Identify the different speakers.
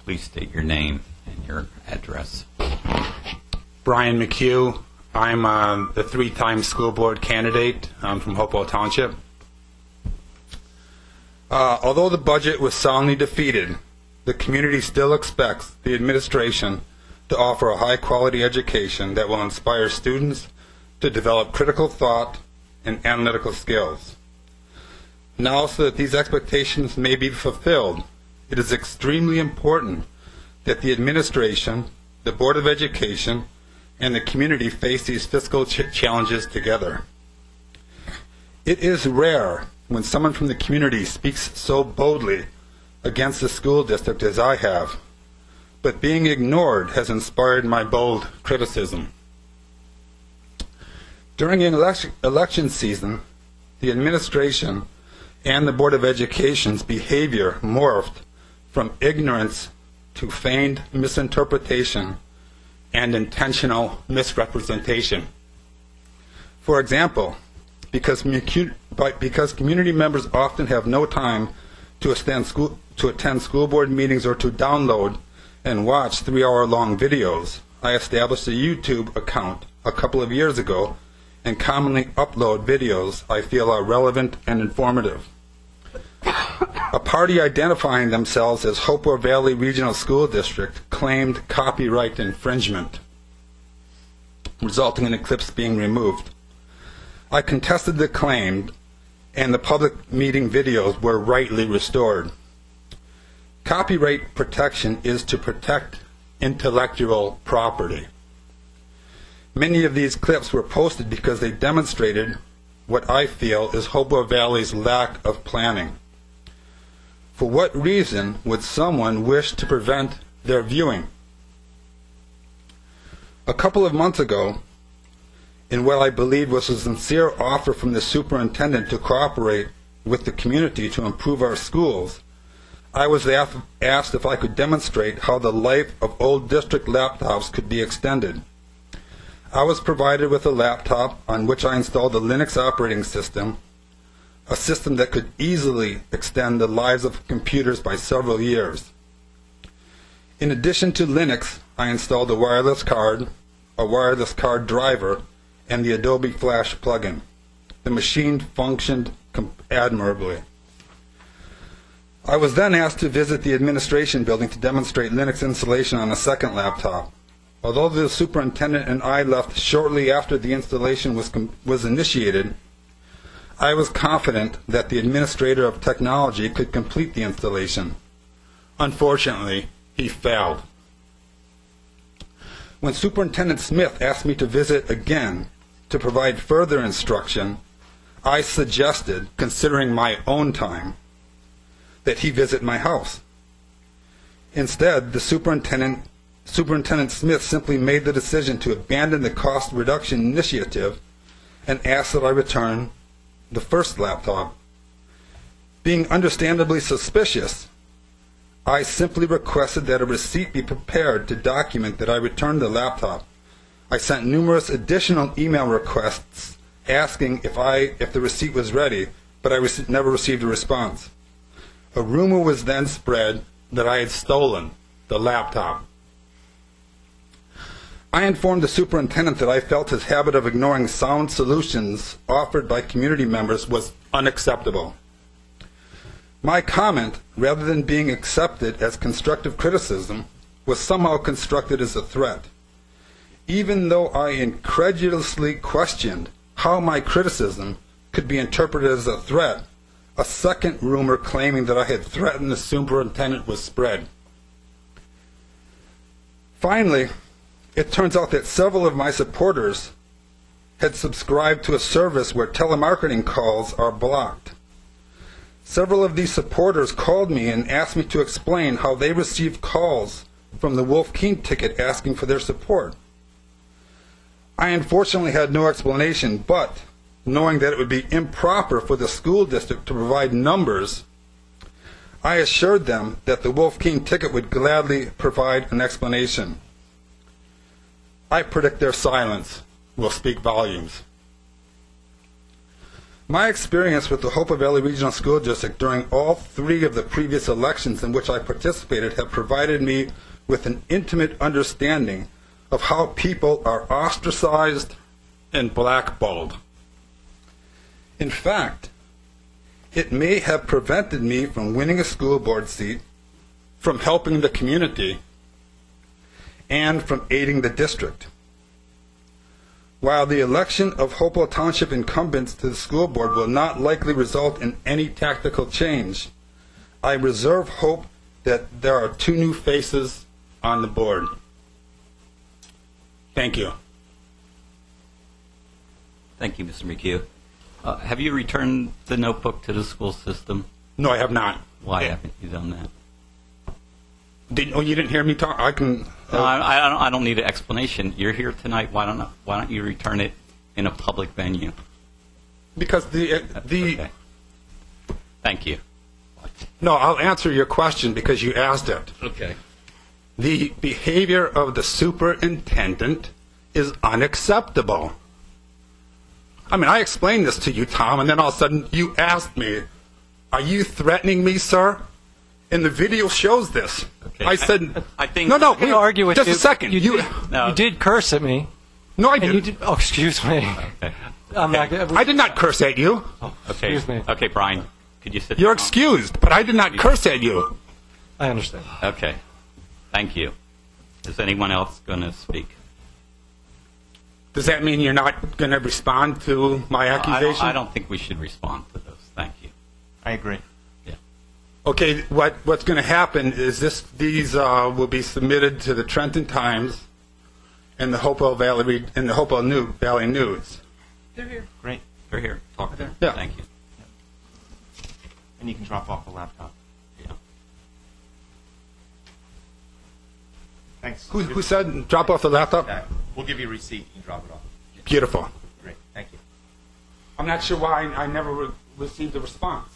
Speaker 1: Please state your name and your address.
Speaker 2: Brian McHugh. I'm the three-time school board candidate from Hopewell Township. Although the budget was soundly defeated, the community still expects the administration to offer a high-quality education that will inspire students to develop critical thought and analytical skills. Now, so that these expectations may be fulfilled, it is extremely important that the administration, the Board of Education, and the community face these fiscal challenges together. It is rare when someone from the community speaks so boldly against the school district as I have, but being ignored has inspired my bold criticism. During an election season, the administration and the Board of Education's behavior morphed from ignorance to feigned misinterpretation and intentional misrepresentation. For example, because community members often have no time to attend school board meetings or to download and watch 3-hour-long videos, I established a YouTube account a couple of years ago and commonly upload videos I feel are relevant and informative. A party identifying themselves as Hopewell Valley Regional School District claimed copyright infringement, resulting in the clips being removed. I contested the claim, and the public meeting videos were rightly restored. Copyright protection is to protect intellectual property. Many of these clips were posted because they demonstrated what I feel is Hopewell Valley's lack of planning. For what reason would someone wish to prevent their viewing? A couple of months ago, in what I believe was a sincere offer from the superintendent to cooperate with the community to improve our schools, I was asked if I could demonstrate how the life of old district laptops could be extended. I was provided with a laptop on which I installed a Linux operating system, a system that could easily extend the lives of computers by several years. In addition to Linux, I installed a wireless card driver, and the Adobe Flash plugin. The machine functioned admirably. I was then asked to visit the administration building to demonstrate Linux installation on a second laptop. Although the superintendent and I left shortly after the installation was initiated, I was confident that the administrator of technology could complete the installation. Unfortunately, he failed. When Superintendent Smith asked me to visit again to provide further instruction, I suggested, considering my own time, that he visit my house. Instead, the Superintendent Smith simply made the decision to abandon the cost reduction initiative and asked that I return the first laptop. Being understandably suspicious, I simply requested that a receipt be prepared to document that I returned the laptop. I sent numerous additional email requests asking if the receipt was ready, but I never received a response. A rumor was then spread that I had stolen the laptop. I informed the superintendent that I felt his habit of ignoring sound solutions offered by community members was unacceptable. My comment, rather than being accepted as constructive criticism, was somehow constructed as a threat. Even though I incredulously questioned how my criticism could be interpreted as a threat, a second rumor claiming that I had threatened the superintendent was spread. Finally, it turns out that several of my supporters had subscribed to a service where telemarketing calls are blocked. Several of these supporters called me and asked me to explain how they received calls from the Wolf King ticket asking for their support. I unfortunately had no explanation, but knowing that it would be improper for the school district to provide numbers, I assured them that the Wolf King ticket would gladly provide an explanation. I predict their silence will speak volumes. My experience with the Hopewell Valley Regional School District during all 3 of the previous elections in which I participated have provided me with an intimate understanding of how people are ostracized and blackballed. In fact, it may have prevented me from winning a school board seat, from helping the community, and from aiding the district. While the election of Hopewell Township incumbents to the school board will not likely result in any tactical change, I reserve hope that there are 2 new faces on the board. Thank you.
Speaker 1: Thank you, Mr. McHugh. Have you returned the notebook to the school system?
Speaker 2: No, I have not.
Speaker 1: Why haven't you done that?
Speaker 2: You didn't hear me talk? I can.
Speaker 1: No, I don't need an explanation. You're here tonight. Why don't you return it in a public venue?
Speaker 2: Because the
Speaker 1: Okay. Thank you.
Speaker 2: No, I'll answer your question because you asked it.
Speaker 1: Okay.
Speaker 2: The behavior of the superintendent is unacceptable. I mean, I explained this to you, Tom, and then all of a sudden you asked me, "Are you threatening me, sir?" And the video shows this.
Speaker 1: Okay.
Speaker 2: I said,
Speaker 1: I think
Speaker 2: no,
Speaker 3: I'm gonna argue with
Speaker 2: just
Speaker 3: you.
Speaker 2: a second.
Speaker 3: You
Speaker 1: No.
Speaker 3: did curse at me.
Speaker 2: No, I
Speaker 3: And you
Speaker 2: didn't.
Speaker 3: did. Oh, excuse me.
Speaker 1: Okay.
Speaker 3: I'm not.
Speaker 2: I did not curse at you.
Speaker 1: Okay.
Speaker 3: Excuse me.
Speaker 1: Okay, Brian, could you sit
Speaker 2: You're
Speaker 1: down?
Speaker 2: excused, but I did not curse at you.
Speaker 3: I understand.
Speaker 1: Okay. Thank you. Is anyone else going to speak?
Speaker 2: Does that mean you're not going to respond to my accusation?
Speaker 1: I don't think we should respond to those. Thank you.
Speaker 4: I agree.
Speaker 1: Yeah.
Speaker 2: Okay, what's going to happen is these will be submitted to the Trenton Times and the Hopewell Valley Valley News.
Speaker 1: They're here.
Speaker 4: Great.
Speaker 1: They're here. Talk to them.
Speaker 2: Yeah.
Speaker 1: Thank you.
Speaker 4: And you can drop off the laptop.
Speaker 1: Yeah.
Speaker 4: Thanks.
Speaker 2: Who said drop off the laptop?
Speaker 4: Okay. We'll give you a receipt. You can drop it off.
Speaker 2: Beautiful.
Speaker 4: Great. Thank you.
Speaker 2: I'm not sure why I never received a response.